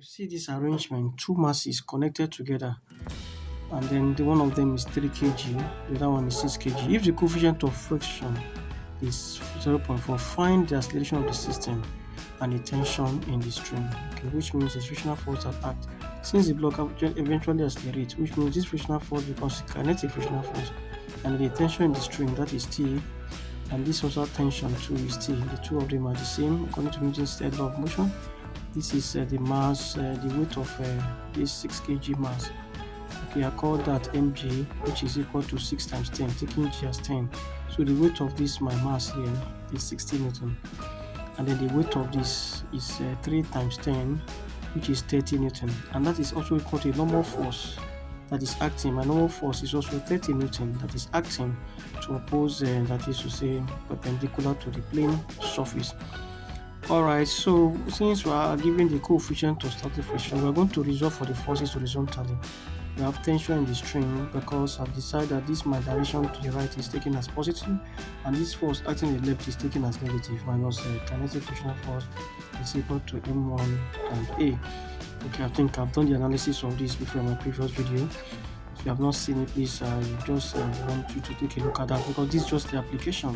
see this arrangement, two masses connected together, and then the one of them is 3 kg, the other one is 6 kg. If the coefficient of friction is 0.4, find the acceleration of the system and the tension in the string, okay, which means the frictional force that act since the block eventually accelerates, which means this frictional force becomes kinetic frictional force, and the tension in the string, that is T, and this also tension too is T. The two of them are the same according to Newton's third law of motion. This is the mass, the weight of this 6 kg mass. Okay, I call that mg, which is equal to 6 times 10, taking g as 10. So the weight of this, my mass here, is 60 Newton. And then the weight of this is 3 times 10, which is 30 Newton. And that is also equal to a normal force that is acting. My normal force is also 30 Newton that is acting to oppose, that is to say, perpendicular to the plane surface. Alright, so since we are given the coefficient of static friction, we are going to resolve for the forces horizontally. We have tension in the string because I've decided that this my direction to the right is taken as positive, and this force acting on the left is taken as negative, minus kinetic frictional force is equal to m1 times a. Okay, I think I've done the analysis of this before in my previous video. If you have not seen it, please just want you to take a look at that, because this is just the application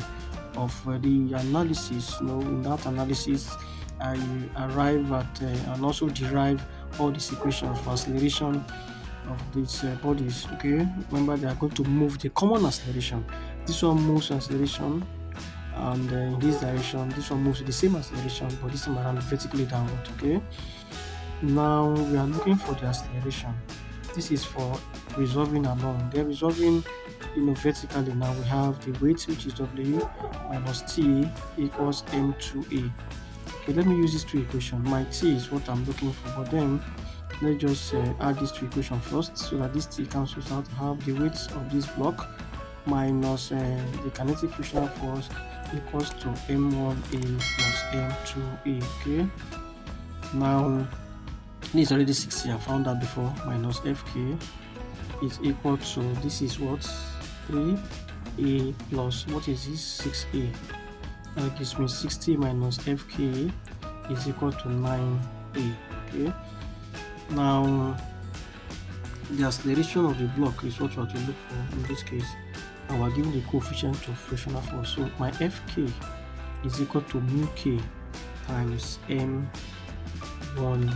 of the analysis. In that analysis I arrive at and also derive all these equations for acceleration of these bodies. Okay, remember they are going to move the common acceleration. This one moves acceleration, and in this direction this one moves the same acceleration, but this time around vertically downward. Okay, now we are looking for the acceleration. This is for resolving along. They're resolving vertically. Now we have the weight, which is W minus T equals M2A. Okay, let me use these two equations. My T is what I'm looking for, but then let's just add these two equations first, so that this T cancels out. Have the weight of this block minus the kinetic frictional force equals to M1A plus M2A. Okay, now this is already 60. I found that before. Minus Fk is equal to, this is what, 3a plus, what is this, 6a. That gives me 60 minus Fk is equal to 9a. Okay, now the acceleration of the block is what we have to look for in this case, and we're given the coefficient of frictional force. So my Fk is equal to mu k times m1.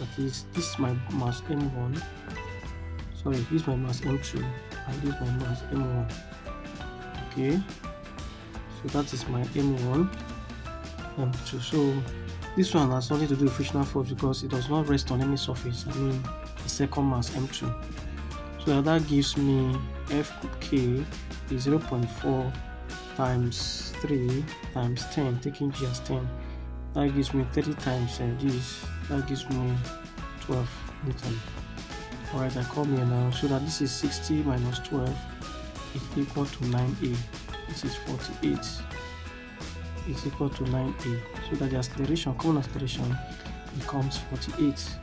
That is, this is my mass m1, sorry, this is my mass m2, and this is my mass m1. Okay, so that is my m1, m2. So this one has nothing to do with frictional force because it does not rest on any surface. I mean the second mass m2. So that gives me Fk is 0.4 times 3 times 10, taking g as 10. That gives me 30 times this. That gives me 12 Newton. Alright, I come here now. So that this is 60 minus 12 is equal to 9a. This is 48 is equal to 9a. So that the acceleration, common acceleration, becomes 48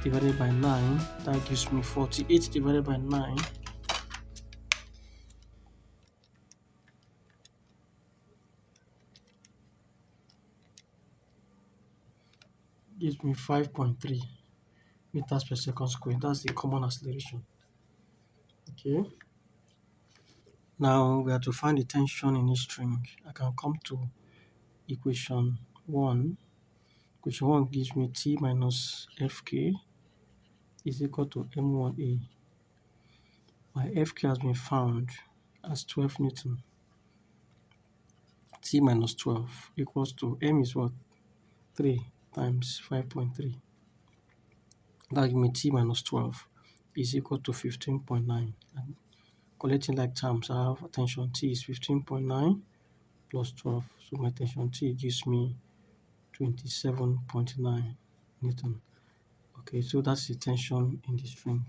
divided by 9. That gives me 48 divided by 9. Gives me 5.3 meters per second square. That's the common acceleration. Okay, now we have to find the tension in each string. I can come to equation 1. Equation 1 gives me T minus Fk is equal to M1A. My Fk has been found as 12 Newton. T minus 12 equals to M is what? 3 times 5.3. That gives me T minus 12 is equal to 15.9. And collecting like terms, I have tension T is 15.9 plus 12. So my tension T gives me 27.9 Newton. Okay, so that's the tension in the string.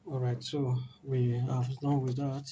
Alright, so we have done with that.